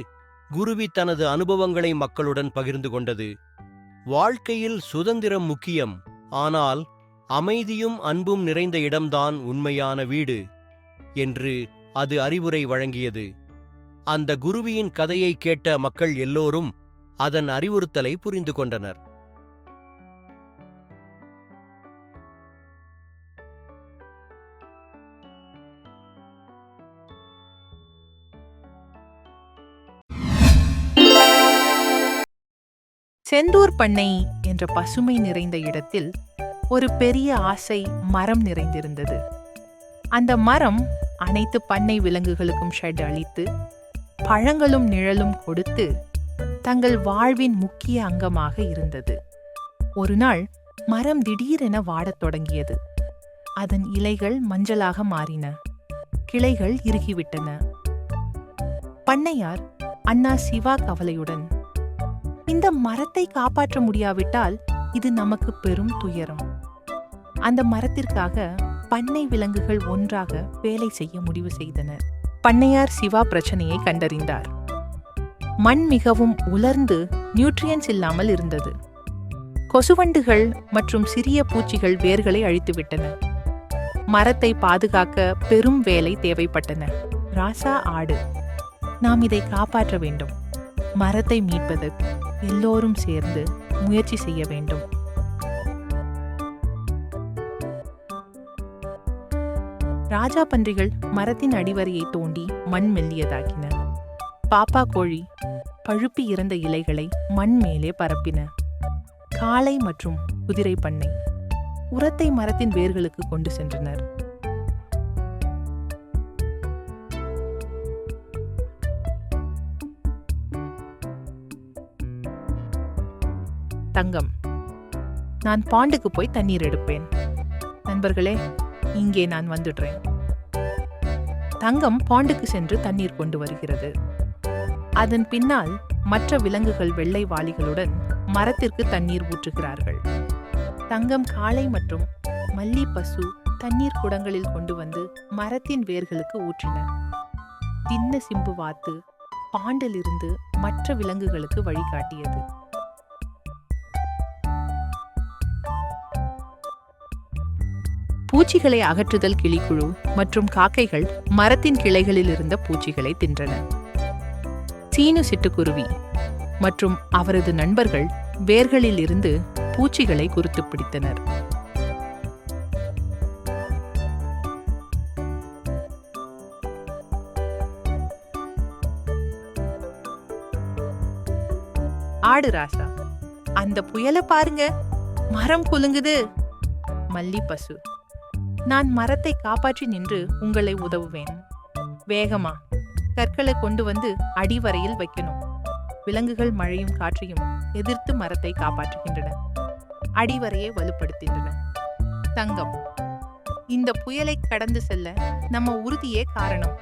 குருவி தனது அனுபவங்களை மக்களுடன் பகிர்ந்து கொண்டது. வாழ்க்கையில் சுதந்திரம் முக்கியம், ஆனால் அமைதியும் அன்பும் நிறைந்த இடம்தான் உண்மையான வீடு என்று அது அறிவுரை வழங்கியது. அந்த குருவியின் கதையை கேட்ட மக்கள் எல்லோரும் அதன் அறிவுறுத்தலை புரிந்து கொண்டனர். செந்தூர் பண்ணை என்ற பசுமை நிறைந்த இடத்தில் ஒரு பெரிய ஆசை மரம் நிறைந்திருந்தது. அந்த மரம் அனைத்து பண்ணை விலங்குகளுக்கும் ஷெட் அளித்து பழங்களும் நிழலும் கொடுத்து தங்கள் வாழ்வின் முக்கிய அங்கமாக இருந்தது. ஒரு நாள் மரம் திடீரென வாடத் தொடங்கியது. அதன் இலைகள் மஞ்சளாக மாறின, கிளைகள் இறுகிவிட்டன. பண்ணையார் அண்ணா சிவா கவலையுடன், இந்த மரத்தை காப்பாற்ற முடியாவிட்டால் இது நமக்கு பெரும் துயரம். அந்த மரத்திற்காக பண்ணை விலங்குகள் ஒன்றாக வேலை செய்ய முடிவு செய்தனர். பண்ணையார் சிவா பிரச்சனையை கண்டறிந்தார். மண் மிகவும் உலர்ந்து நியூட்ரியன்ஸ் இல்லாமல் இருந்தது. கொசுவண்டுகள் மற்றும் சிறிய பூச்சிகள் வேர்களை அழித்துவிட்டன. மரத்தை பாதுகாக்க பெரும் வேலை தேவைப்பட்டன. ராசா ஆடு, நாம் இதை காப்பாற்ற வேண்டும். மரத்தை மீட்பதற்கு எல்லோரும் சேர்ந்து முயற்சி செய்ய வேண்டும். ராஜா பன்றிகள் மரத்தின் அடிவரையை தோண்டி மண் மெல்லியதாக்கின. பாப்பா கோழி பழுப்பி இறந்த இலைகளை மண் மேலே பரப்பின. காளை மற்றும் குதிரை பண்ணை உரத்தை மரத்தின் வேர்களுக்கு கொண்டு சென்றனர். தங்கம், நான் பாண்டுக்கு போய் தண்ணீர் எடுப்பேன். நண்பர்களே, இங்கே நான் வந்துடுறேன். தங்கம் பாண்டுக்கு சென்று தண்ணீர் கொண்டு வருகிறது. அதன் பின்னால் மற்ற விலங்குகள் வெள்ளை வாளிகளுடன் மரத்திற்கு தண்ணீர் ஊற்றுகிறார்கள். தங்கம் காளை மற்றும் மல்லி பசு தண்ணீர் குடங்களில் கொண்டு வந்து மரத்தின் வேர்களுக்கு ஊற்றின. தின்ன சிம்பு வாத்து பாண்டிலிருந்து மற்ற விலங்குகளுக்கு வழிகாட்டியது. பூச்சிகளை அகற்றுதல் கிளிக்குழு மற்றும் காக்கைகள் மரத்தின் கிளைகளில் இருந்த பூச்சிகளை தின்றன. சீனு சிட்டுக்குருவி மற்றும் அவரது நண்பர்கள் வேர்களில் இருந்து பூச்சிகளை குறுத்து பிடித்தனர். ஆடு ராசா, அந்த புயலை பாருங்க, மரம் குலுங்குது. மல்லி பசு, நான் மரத்தை காப்பாற்றி நின்று உங்களை உதவுவேன். வேகமா கற்களை கொண்டு வந்து அடிவரையில் வைக்கணும். விலங்குகள் மழையும் காற்றையும் எதிர்த்து மரத்தை காப்பாற்றுகின்றன, அடிவரையை வலுப்படுத்துகின்றன. தங்கம், இந்த புயலை கடந்து செல்ல நம்ம உறுதியே காரணம்.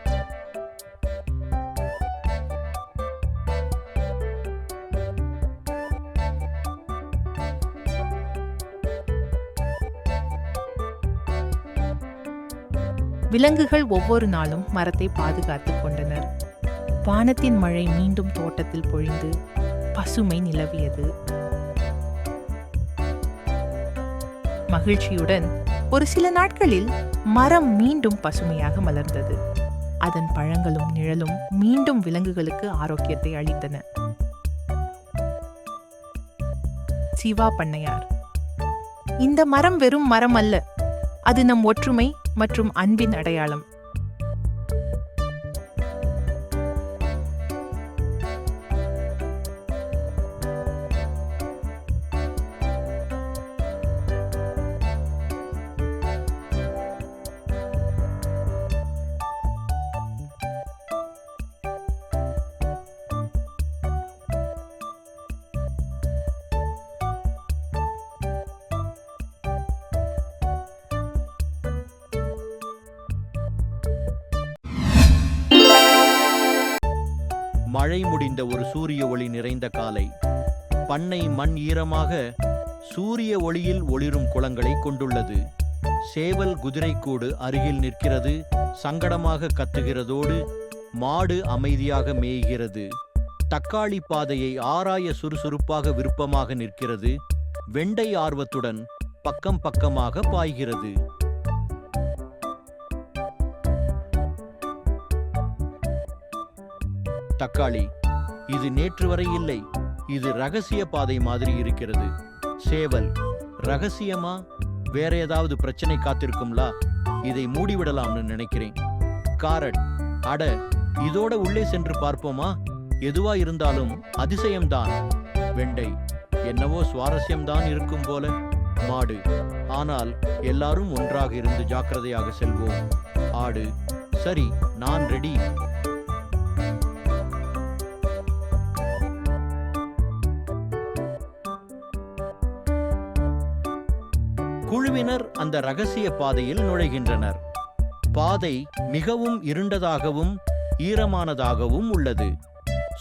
விலங்குகள் ஒவ்வொரு நாளும் மரத்தை பாதுகாத்துக் கொண்டனர். வானத்தின் மழை மீண்டும் தோட்டத்தில் பொழிந்து பசுமை நிலவியது. மகிழ்ச்சியுடன் ஒரு சில நாட்களில் மரம் மீண்டும் பசுமையாக மலர்ந்தது. அதன் பழங்களும் நிழலும் மீண்டும் விலங்குகளுக்கு ஆரோக்கியத்தை அளித்தன. சிவா பண்ணையார், இந்த மரம் வெறும் மரம் அல்ல, அது நம் ஒற்றுமை மற்றும் அன்பின் அடையாளம். மழை முடிந்த ஒரு சூரிய ஒளி நிறைந்த காலை. பண்ணை மண் ஈரமாக சூரிய ஒளியில் ஒளிரும் குளங்களை கொண்டுள்ளது. சேவல் குதிரைக்கூடு அருகில் நிற்கிறது, சங்கடமாக கத்துகிறதோடு மாடு அமைதியாக மேய்கிறது. தக்காளி பாதையை ஆராய சுறுசுறுப்பாக விருப்பமாக நிற்கிறது. வெண்டை ஆர்வத்துடன் பக்கம் பக்கமாக பாய்கிறது. தக்காளி, இது நேற்று வரை இல்லை, இது ரகசிய பாதை மாதிரி இருக்கிறது. சேவல், ரகசியமா? வேற ஏதாவது பிரச்சனை காத்திருக்கும்லா, இதை மூடிவிடலாம்னு நினைக்கிறேன். காரட், அட, இதோட உள்ளே சென்று பார்ப்போமா? எதுவா இருந்தாலும் அதிசயம்தான். வெண்டை, என்னவோ சுவாரஸ்யம்தான் இருக்கும் போல. மாடு, ஆனால் எல்லாரும் ஒன்றாக இருந்து ஜாக்கிரதையாக செல்வோம். ஆடு, சரி, நான் ரெடி. குழுவினர் அந்த ரகசிய பாதையில் நுழைகின்றனர். பாதை மிகவும் இருண்டதாகவும் ஈரமானதாகவும் உள்ளது.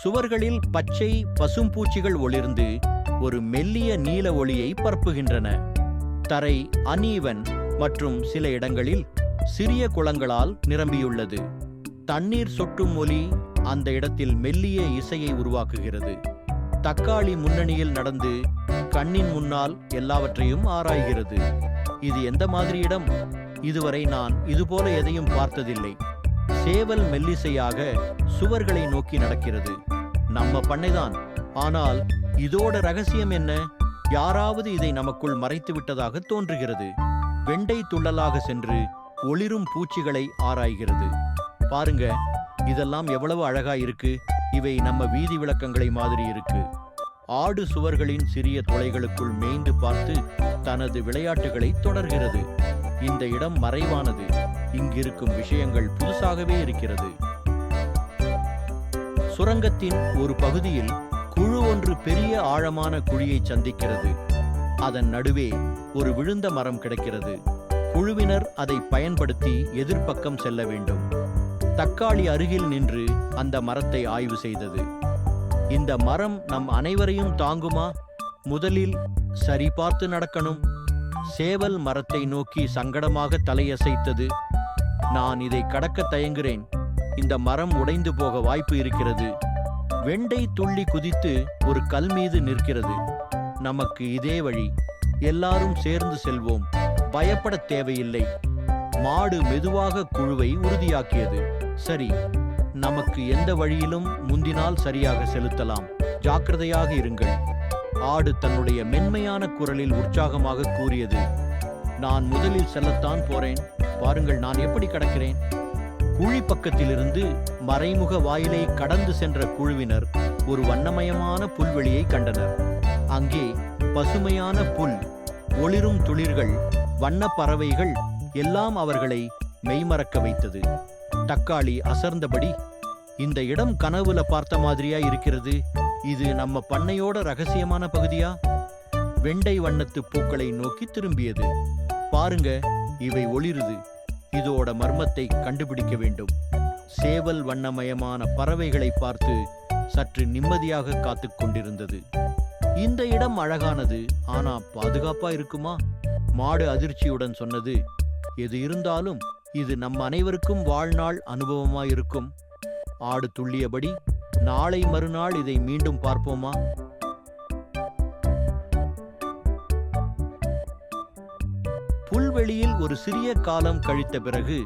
சுவர்களில் பச்சை பசும்பூச்சிகள் ஒளிர்ந்து ஒரு மெல்லிய நீல ஒளியை பரப்புகின்றன. தரை அனீவன் மற்றும் சில இடங்களில் சிறிய குளங்களால் நிரம்பியுள்ளது. தண்ணீர் சொட்டும் ஒலி அந்த இடத்தில் மெல்லிய இசையை உருவாக்குகிறது. தக்காளி முன்னணியில் நடந்து கண்ணின் முன்னால் எல்லாவற்றையும் ஆராய்கிறது. இது எந்த மாதிரி இடம்? இதுவரை நான் இதுபோல எதையும் பார்த்ததில்லை. சேவல் மெல்லிசையாக சுவர்களை நோக்கி நடக்கிறது. நம்ம பண்ணைதான், ஆனால் இதோட ரகசியம் என்ன? யாராவது இதை நமக்குள் மறைத்து விட்டதாக தோன்றுகிறது. வெண்டை துள்ளலாக சென்று ஒளிரும் பூச்சிகளை ஆராய்கிறது. பாருங்க, இதெல்லாம் எவ்வளவு அழகா இருக்கு. இவை நம்ம வீதி விளக்கங்களை மாதிரி இருக்கு. ஆடு சுவர்களின் சிறிய துளைகளுக்குள் மேய்ந்து பார்த்து தனது விளையாட்டுகளை தொடர்கிறது. இந்த இடம் மறைவானது. இங்கிருக்கும் விஷயங்கள் புதுசாகவே இருக்கிறது. சுரங்கத்தின் ஒரு பகுதியில் குழு ஒன்று பெரிய ஆழமான குழியை சந்திக்கிறது. அதன் நடுவே ஒரு விழுந்த மரம் கிடக்கிறது. குழுவினர் அதை பயன்படுத்தி எதிர்ப்பக்கம் செல்ல வேண்டும். தக்காளி அருகில் நின்று அந்த மரத்தை ஆய்வு செய்தது. இந்த மரம் நம் அனைவரையும் தாங்குமா? முதலில் சரி பார்த்து நடக்கணும். சேவல் மரத்தை நோக்கி சங்கடமாக தலையசைத்தது. நான் இதை கடக்க தயங்குகிறேன். இந்த மரம் உடைந்து போக வாய்ப்பு இருக்கிறது. வெண்டை துள்ளி குதித்து ஒரு கல் மீது நிற்கிறது. நமக்கு இதே வழி. எல்லாரும் சேர்ந்து செல்வோம். பயப்பட தேவையில்லை. மாடு மெதுவாக குழுவை உறுதியாக்கியது. சரி, நமக்கு எந்த வழியிலும் முந்தினால் சரியாக செலுத்தலாம். ஜாக்கிரதையாக இருங்கள். ஆடு தன்னுடைய மென்மையான குரலில் உற்சாகமாக கூறியது. நான் முதலில் செல்லத்தான் போறேன். பாருங்கள், நான் எப்படி கடக்கிறேன். குழி பக்கத்திலிருந்து மறைமுக வாயிலை கடந்து சென்ற குழுவினர் ஒரு வண்ணமயமான புல்வெளியை கண்டனர். அங்கே பசுமையான புல், ஒளிரும் துளிர்கள், வண்ணப் பறவைகள் எல்லாம் அவர்களை மெய்மறக்க வைத்தது. தக்காளி அசர்ந்தபடி, இந்த இடம் கனவுல பார்த்த மாதிரியா இருக்கிறது. இது நம்ம பண்ணையோட ரகசியமான பகுதியா? வெண்டை வண்ணத்து பூக்களை நோக்கி திரும்பியது. பாருங்க, இவை ஒளிருது. இதோட மர்மத்தை கண்டுபிடிக்க வேண்டும். சேவல் வண்ணமயமான பறவைகளை பார்த்து சற்று நிம்மதியாக காத்துக் கொண்டிருந்தது. இந்த இடம் அழகானது, ஆனா பாதுகாப்பா இருக்குமா? மாடு அதிர்ச்சியுடன் சொன்னது. எது இருந்தாலும் இது நம் அனைவருக்கும் வாழ்நாள் அனுபவமாயிருக்கும். ஆடு துள்ளியபடி, நாளை மறுநாள் இதை மீண்டும் பார்ப்போமா? புல்வெளியில் ஒரு சிறிய காலம் கழித்த பிறகு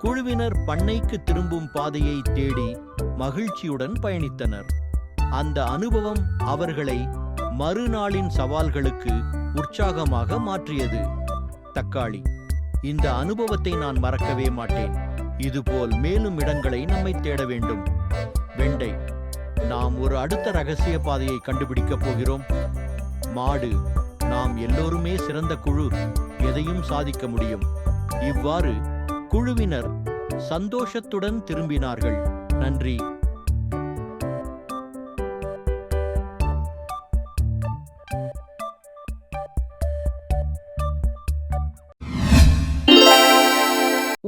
குழுவினர் பண்ணைக்கு திரும்பும் பாதையை தேடி மகிழ்ச்சியுடன் பயணித்தனர். அந்த அனுபவம் அவர்களை மறுநாளின் சவால்களுக்கு உற்சாகமாக மாற்றியது. தக்காளி: இந்த அனுபவத்தை நான் மறக்கவே மாட்டேன். இதுபோல் மேலும் இடங்களை நம்மை தேட வேண்டும். வெண்டை: நாம் ஒரு அடுத்த ரகசிய பாதையை கண்டுபிடிக்கப் போகிறோம். மாடு: நாம் எல்லோருமே சிறந்த குழு, எதையும் சாதிக்க முடியும். இவ்வாறு குழுவினர் சந்தோஷத்துடன் திரும்பினார்கள். நன்றி.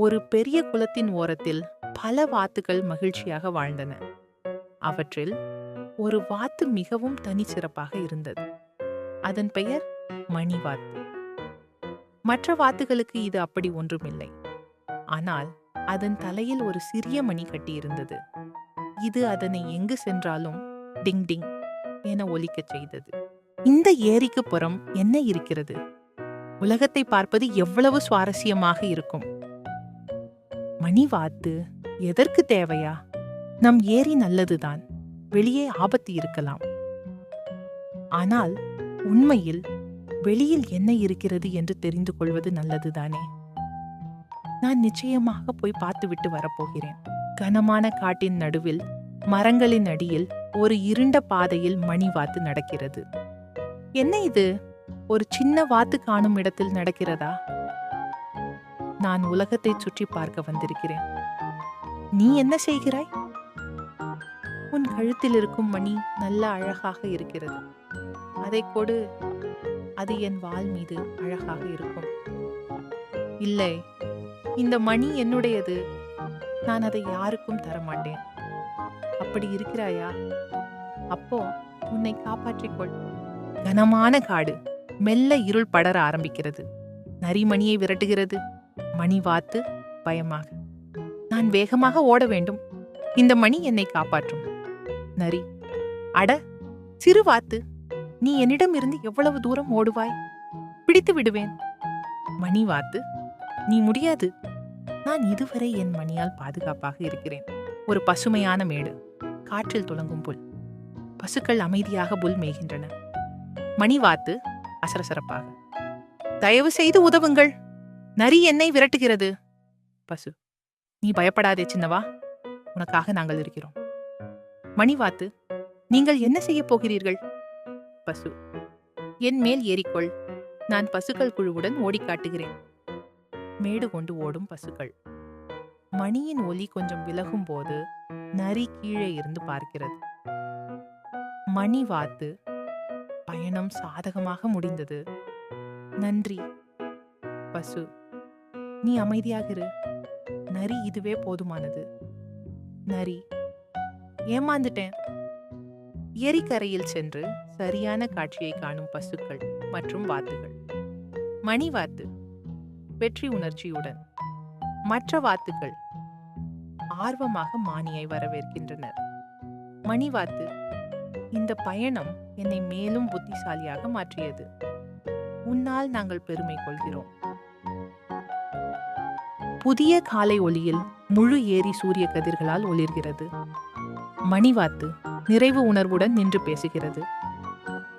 ஒரு பெரிய குளத்தின் ஓரத்தில் பல வாத்துகள் மகிழ்ச்சியாக வாழ்ந்தன. அவற்றில் ஒரு வாத்து மிகவும் தனிச்சிறப்பாக இருந்தது. அதன் பெயர் மணிவாத்து. மற்ற வாத்துகளுக்கு இது அப்படி ஒன்றுமில்லை. ஆனால் அதன் தலையில் ஒரு சிறிய மணி கட்டியிருந்தது. இது அதனை எங்கு சென்றாலும் டிங் டிங் என ஒலிக்கச் செய்தது. இந்த ஏரிக்கு புறம் என்ன இருக்கிறது? உலகத்தை பார்ப்பது எவ்வளவு சுவாரஸ்யமாக இருக்கும். மணிவாத்து எதற்கு தேவையா? நம் ஏரி நல்லதுதான், வெளியே ஆபத்து இருக்கலாம். ஆனால் உண்மையில் வெளியில் என்ன இருக்கிறது என்று தெரிந்து கொள்வது நல்லதுதானே. நான் நிச்சயமாக போய் பார்த்துவிட்டு வரப்போகிறேன். கனமான காட்டின் நடுவில் மரங்களின் அடியில் ஒரு இருண்ட பாதையில் மணிவாத்து நடக்கிறது. என்ன இது? ஒரு சின்ன வாத்து காணும் இடத்தில் நடக்கிறதா? நான் உலகத்தை சுற்றி பார்க்க வந்திருக்கிறேன். நீ என்ன செய்கிறாய்? உன் கழுத்தில் இருக்கும் மணி நல்ல அழகாக இருக்கிறது. அதை கொடு, அது என் வாள் மீது அழகாக இருக்கும். இல்லை, இந்த மணி என்னுடையது, நான் அதை யாருக்கும் தரமாட்டேன். அப்படி இருக்கிறாயா? அப்போ உன்னை காப்பாற்றிக்கொள். கனமான காடு, மெல்ல இருள் படர ஆரம்பிக்கிறது. நரிமணியை விரட்டுகிறது. மணிவாத்து பயமாக. நான் வேகமாக ஓட வேண்டும். இந்த மணி என்னை காப்பாற்றும். நரி: அட சிறு வாத்து, நீ என்னிடமிருந்து எவ்வளவு தூரம் ஓடுவாய்? பிடித்து விடுவேன். மணிவாத்து: நீ முடியாது. நான் இதுவரை என் மணியால் பாதுகாப்பாக இருக்கிறேன். ஒரு பசுமையான மேடு, காற்றில் துளங்கும் புல். பசுக்கள் அமைதியாக புல் மேய்கின்றன. மணிவாத்து அசரசரப்பாக: தயவு செய்து உதவுங்கள், நரி என்னை விரட்டுகிறது. பசு: நீ பயப்படாதே சின்னவா, உனக்காக நாங்கள் இருக்கிறோம். மணிவாத்து: நீங்கள் என்ன செய்ய போகிறீர்கள்? பசு: என் மேல் ஏறிக்கொள், நான் பசுக்கள் குழுவுடன் ஓடி காட்டுகிறேன். மேடு கொண்டு ஓடும் பசுக்கள். மணியின் ஒலி கொஞ்சம் விலகும் போது நரி கீழே இருந்து பார்க்கிறது. மணிவாத்து: பயணம் சாதகமாக முடிந்தது, நன்றி. பசு: நீ அமைதியாக இரு, நரி இதுவே போதுமானது. நரி: ஏமாந்துட்டேன். ஏரிக்கரையில் சென்று சரியான காட்சியை காணும் பசுக்கள் மற்றும் வாத்துகள். மணிவாத்து வெற்றி உணர்ச்சியுடன். மற்ற வாத்துகள் ஆர்வமாக மானியை வரவேற்கின்றனர். மணிவாத்து: இந்த பயணம் என்னை மேலும் புத்திசாலியாக மாற்றியது. உன்னால் நாங்கள் பெருமை கொள்கிறோம். புதிய காலை ஒளியில் முழு ஏரி சூரிய கதிர்களால் ஒளிர்கிறது. மணிவாத்து நிறைவு உணர்வுடன் நின்று பேசுகிறது.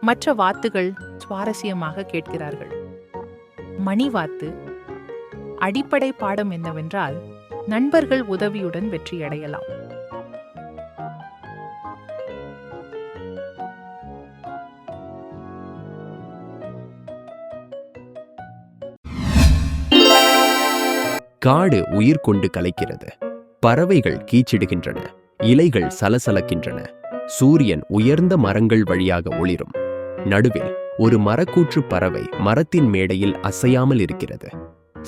மற்ற வாத்துகள் சுவாரஸ்யமாக கேட்கிறார்கள். மணிவாத்து: அடிப்படை பாடம் என்னவென்றால், நண்பர்கள் உதவியுடன் வெற்றியடையலாம். காடு உயிர் கொண்டு கலைக்கிறது. பறவைகள் கீச்சிடுகின்றன. இலைகள் சலசலக்கின்றன. சூரியன் உயர்ந்த மரங்கள் வழியாக ஒளிரும். நடுவில் ஒரு மரக்கூற்று பறவை மரத்தின் மேடையில் அசையாமல் இருக்கிறது.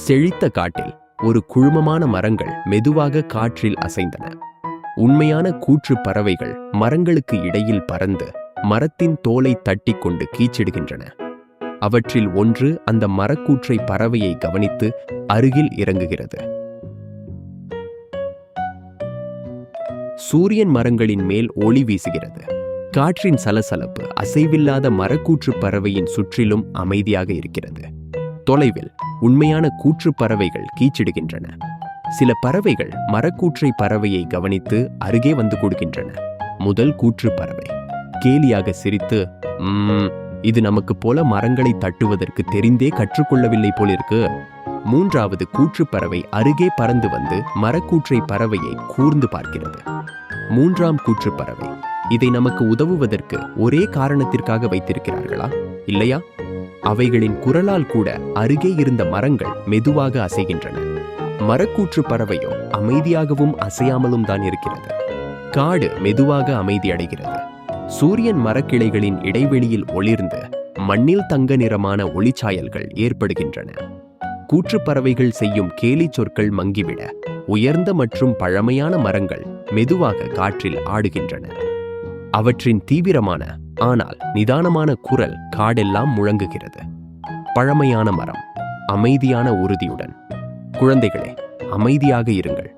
செழித்த காட்டில் ஒரு குழுமமான மரங்கள் மெதுவாக காற்றில் அசைந்தன. உண்மையான கூற்று பறவைகள் மரங்களுக்கு இடையில் பறந்து மரத்தின் தோலை தட்டி கொண்டு கீச்சிடுகின்றன. அவற்றில் ஒன்று அந்த மரக்கூற்றை பறவையை கவனித்து அருகில் இறங்குகிறது. சூரியன் மரங்களின் மேல் ஒளி வீசுகிறது. காற்றின் சலசலப்பு அசைவில்லாத மரக்கூற்று பறவையின் சுற்றிலும் அமைதியாக இருக்கிறது. தொலைவில் உண்மையான கூற்று பறவைகள் கீச்சிடுகின்றன. சில பறவைகள் மரக்கூற்றை பறவையை கவனித்து அருகே வந்து கொடுக்கின்றன. முதல் கூற்று பறவை கேலியாக சிரித்து, இது நமக்கு போல மரங்களை தட்டுவதற்கு தெரிந்தே கற்றுக்கொள்ளவில்லை போலிருக்கு. மூன்றாவது கூற்று பறவை அருகே பறந்து வந்து மரக்கூற்றை பறவையை கூர்ந்து பார்க்கிறது. மூன்றாம் கூற்று பறவை, இதை நமக்கு உதவுவதற்கு ஒரே காரணத்திற்காக வைத்திருக்கிறார்களா, இல்லையா? அவைகளின் குரலால் கூட அருகே இருந்த மரங்கள் மெதுவாக அசைகின்றன. மரக்கூற்று பறவையோ அமைதியாகவும் அசையாமலும் தான் இருக்கிறது. காடு மெதுவாக அமைதியடைகிறது. சூரியன் மரக்கிளைகளின் இடைவெளியில் ஒளிர்ந்து மண்ணில் தங்க நிறமான ஒளிச்சாயல்கள் ஏற்படுகின்றன. கூற்றுப்பறவைகள் செய்யும் கேலி சொற்கள் மங்கிவிட உயர்ந்த மற்றும் பழமையான மரங்கள் மெதுவாக காற்றில் ஆடுகின்றன. அவற்றின் தீவிரமான ஆனால் நிதானமான குரல் காடெல்லாம் முழங்குகிறது. பழமையான மரம் அமைதியான உறுதியுடன், குழந்தைகளே, அமைதியாக இருங்கள்.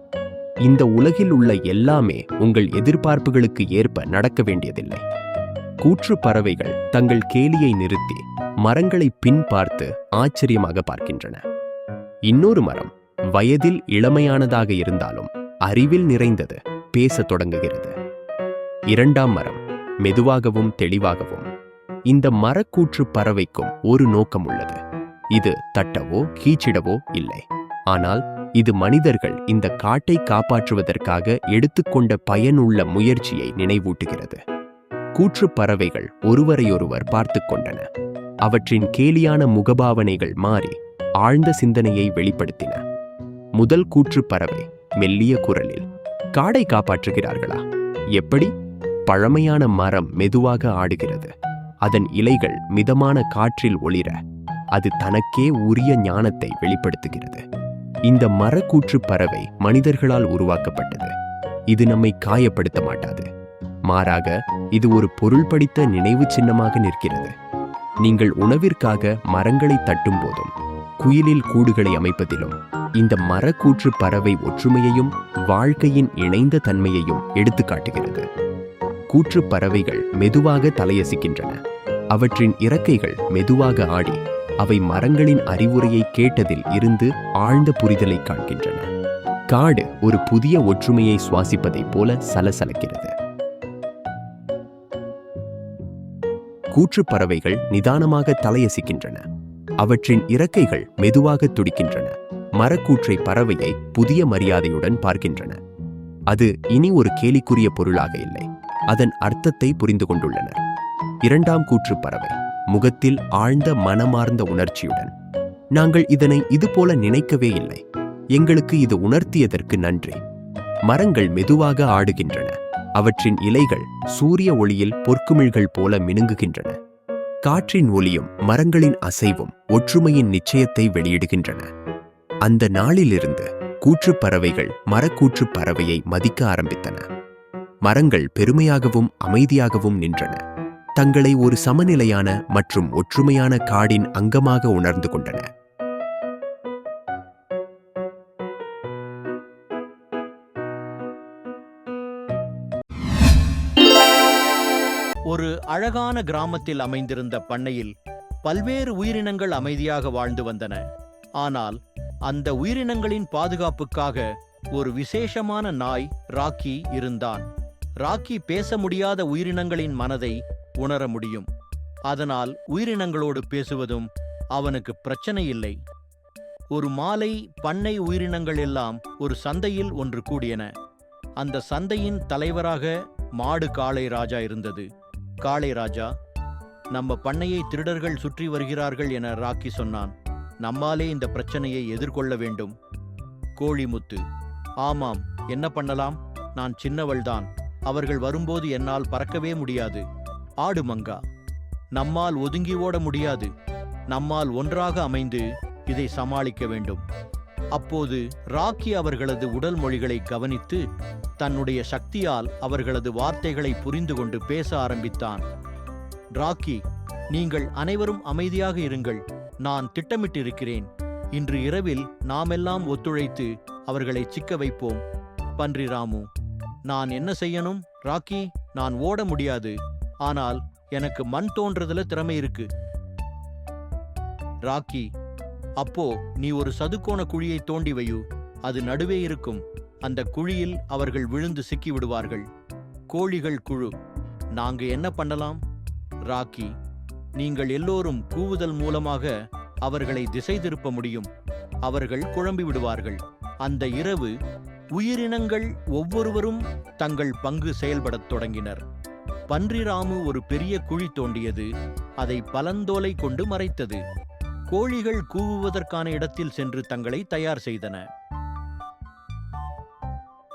இந்த உலகில் உள்ள எல்லாமே உங்கள் எதிர்பார்ப்புகளுக்கு ஏற்ப நடக்க வேண்டியதில்லை. கூற்று பறவைகள் தங்கள் கேலியை நிறுத்தி மரங்களை பின் பார்த்து ஆச்சரியமாக பார்க்கின்றன. இன்னொரு மரம் வயதில் இளமையானதாக இருந்தாலும் அறிவில் நிறைந்தது பேசத் தொடங்குகிறது. இரண்டாம் மரம் மெதுவாகவும் தெளிவாகவும். இந்த மரக்கூற்று பறவைக்கும் ஒரு நோக்கம் உள்ளது. இது தட்டவோ கீச்சிடவோ இல்லை, ஆனால் இது மனிதர்கள் இந்த காட்டை காப்பாற்றுவதற்காக எடுத்துக்கொண்ட பயனுள்ள முயற்சியை நினைவூட்டுகிறது. கூற்று பறவைகள் ஒருவரையொருவர் பார்த்து கொண்டன. அவற்றின் கேலியான முகபாவனைகள் மாறி ஆழ்ந்த சிந்தனையை வெளிப்படுத்தின. முதல் கூற்று பறவை மெல்லிய குரலில், காடை காப்பாற்றுகிறார்களா? எப்படி? பழமையான மரம் மெதுவாக ஆடுகிறது. அதன் இலைகள் மிதமான காற்றில் ஒளிர அது தனக்கே உரிய ஞானத்தை வெளிப்படுத்துகிறது. இந்த மரக்கூற்று பறவை மனிதர்களால் உருவாக்கப்பட்டது. இது நம்மை காயப்படுத்த மாட்டாது. மாறாக இது ஒரு பொருள் படித்த நினைவு சின்னமாக நிற்கிறது. நீங்கள் உணவிற்காக மரங்களை தட்டும் போதும் குயிலில் கூடுகளை அமைப்பதிலும் இந்த மரக்கூற்று பறவை ஒற்றுமையையும் வாழ்க்கையின் இணைந்த தன்மையையும் எடுத்துக்காட்டுகிறது. கூற்று பறவைகள் மெதுவாக தலையசிக்கின்றன. அவற்றின் இறக்கைகள் மெதுவாக ஆடி அவை மரங்களின் அறிவுரையை கேட்டதில் இருந்து ஆழ்ந்த புரிதலை காண்கின்றன. காடு ஒரு புதிய ஒற்றுமையை சுவாசிப்பதைப் போல சலசலக்கிறது. கூற்று பறவைகள் நிதானமாக தலையசிக்கின்றன. அவற்றின் இறக்கைகள் மெதுவாக துடிக்கின்றன. மரக்கூற்றை பறவையை புதிய மரியாதையுடன் பார்க்கின்றன. அது இனி ஒரு கேலிக்குரிய பொருளாக இல்லை, அதன் அர்த்தத்தை புரிந்து கொண்டுள்ளனர். இரண்டாம் கூற்று பறவை முகத்தில் ஆழ்ந்த மனமார்ந்த உணர்ச்சியுடன், நாங்கள் இதனை இதுபோல நினைக்கவே இல்லை, எங்களுக்கு இது உணர்த்தியதற்கு நன்றி. மரங்கள் மெதுவாக ஆடுகின்றன. அவற்றின் இலைகள் சூரிய ஒளியில் பொற்குமிழ்கள் போல மினுங்குகின்றன. காற்றின் ஒலியும் மரங்களின் அசைவும் ஒற்றுமையின் நிச்சயத்தை வெளியிடுகின்றன. அந்த நாளிலிருந்து கூற்று பறவைகள் மரக்கூற்று பறவையை மதிக்க ஆரம்பித்தன. மரங்கள் பெருமையாகவும் அமைதியாகவும் நின்றன. தங்களை ஒரு சமநிலையான மற்றும் ஒற்றுமையான காடின் அங்கமாக உணர்ந்து கொண்டன. ஒரு அழகான கிராமத்தில் அமைந்திருந்த பண்ணையில் பல்வேறு உயிரினங்கள் அமைதியாக வாழ்ந்து வந்தன. ஆனால் அந்த உயிரினங்களின் பாதுகாப்புக்காக ஒரு விசேஷமான நாய் ராக்கி இருந்தான். ராக்கி பேச முடியாத உயிரினங்களின் மனதை உணர முடியும். அதனால் உயிரினங்களோடு பேசுவதும் அவனுக்கு பிரச்சனை இல்லை. ஒரு மாலை பண்ணை உயிரினங்கள் எல்லாம் ஒரு சந்தையில் ஒன்று கூடியன. அந்த சந்தையின் தலைவராக மாடு காளை ராஜா இருந்தது. காளை ராஜா, நம்ம பண்ணையை திருடர்கள் சுற்றி வருகிறார்கள் என ராக்கி சொன்னான். நம்மாலே இந்த பிரச்சனையை எதிர்கொள்ள வேண்டும். கோழிமுத்து: ஆமாம், என்ன பண்ணலாம்? நான் சின்னவள்தான். அவர்கள் வரும்போது என்னால் பறக்கவே முடியாது. ஆடு மங்கா: நம்மால் ஒதுங்கி ஓட முடியாது. நம்மால் ஒன்றாக அமைந்து இதை சமாளிக்க வேண்டும். அப்போது ராக்கி அவர்களது உடல் மொழிகளை கவனித்து தன்னுடைய சக்தியால் அவர்களது வார்த்தைகளை புரிந்து கொண்டு பேச ஆரம்பித்தான். ராக்கி: நீங்கள் அனைவரும் அமைதியாக இருங்கள். நான் திட்டமிட்டிருக்கிறேன். இன்று இரவில் நாமெல்லாம் ஒத்துழைத்து அவர்களை சிக்க வைப்போம். பன்றி ராமு: நான் என்ன செய்யணும் ராக்கி? நான் ஓட முடியாது. ஆனால் எனக்கு மண் தோன்றதுல திறமை இருக்கு. ராக்கி: அப்போ நீ ஒரு சதுக்கோண குழியை தோண்டி வையு. அது நடுவே இருக்கும். அந்த குழியில் அவர்கள் விழுந்து சிக்கி விடுவார்கள். கோழிகள் குழு: நாங்க என்ன பண்ணலாம்? ராக்கி: நீங்கள் எல்லோரும் கூவுதல் மூலமாக அவர்களை திசை திருப்ப முடியும். அவர்கள் குழம்பி விடுவார்கள். அந்த இரவு உயிரினங்கள் ஒவ்வொருவரும் தங்கள் பங்கு செயல்படத் தொடங்கினர். பன்றி ராமு ஒரு பெரிய குழி தோண்டியது. அதை பலந்தோலை கொண்டு மறைத்தது. கோழிகள் கூவுவதற்கான இடத்தில் சென்று தங்களை தயார் செய்தன.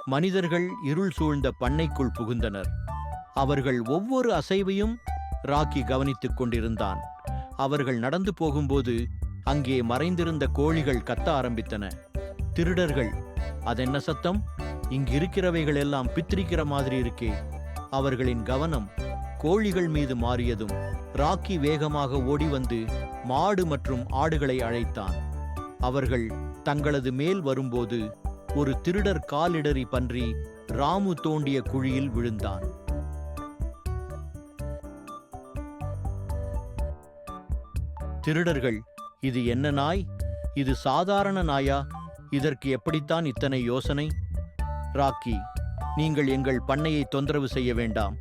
மனிதர்கள் இருள் சூழ்ந்த பண்ணைக்குள் புகுந்தனர். அவர்கள் ஒவ்வொரு அசைவையும் ராக்கி கவனித்துக் கொண்டிருந்தான். அவர்கள் நடந்து போகும்போது அங்கே மறைந்திருந்த கோழிகள் கத்த ஆரம்பித்தன. திருடர்கள்: அதென்ன சத்தம்? இங்கிருக்கிறவைகள் எல்லாம் பித்திரிக்கிற மாதிரி இருக்கே. அவர்களின் கவனம் கோழிகள் மீது மாறியதும் ராக்கி வேகமாக ஓடி வந்து மாடு மற்றும் ஆடுகளை அழைத்தான். அவர்கள் தங்களது மேல் வரும்போது ஒரு திருடர் காலிடறி பன்றி ராமு தோண்டிய குழியில் விழுந்தான். திருடர்கள்: இது என்ன நாய்? இது சாதாரண நாயா? இதற்கு எப்படித்தான் இத்தனை யோசனை? ராக்கி: நீங்கள் எங்கள் பண்ணையை தொந்தரவு செய்ய வேண்டாம்.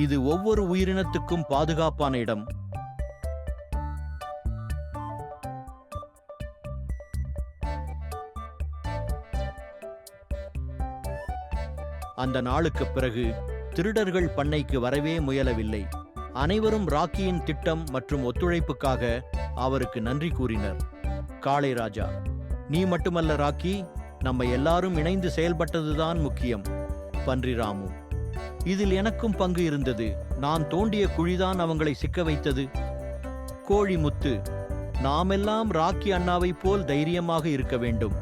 இது ஒவ்வொரு உயிரினத்துக்கும் பாதுகாப்பான இடம். அந்த நாளுக்குப் பிறகு திருடர்கள் பண்ணைக்கு வரவே முயலவில்லை. அனைவரும் ராக்கியின் திட்டம் மற்றும் ஒத்துழைப்புக்காக அவருக்கு நன்றி கூறினர். காளை ராஜா: நீ மட்டுமல்ல ராக்கி, நம்ம எல்லாரும் இணைந்து செயல்பட்டதுதான் முக்கியம். பன்றி ராமு: இதில் எனக்கும் பங்கு இருந்தது. நான் தோண்டிய குழிதான் அவங்களை சிக்க வைத்தது. கோழிமுத்து: நாமெல்லாம் ராக்கி அண்ணாவைப் போல் தைரியமாக இருக்க வேண்டும்.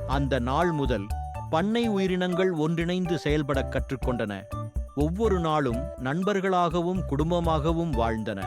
அந்த நாள் முதல் பண்ணை உயிரினங்கள் ஒன்றிணைந்து செயல்பட கற்றுக்கொண்டன. ஒவ்வொரு நாளும் நண்பர்களாகவும் குடும்பமாகவும் வாழ்ந்தன.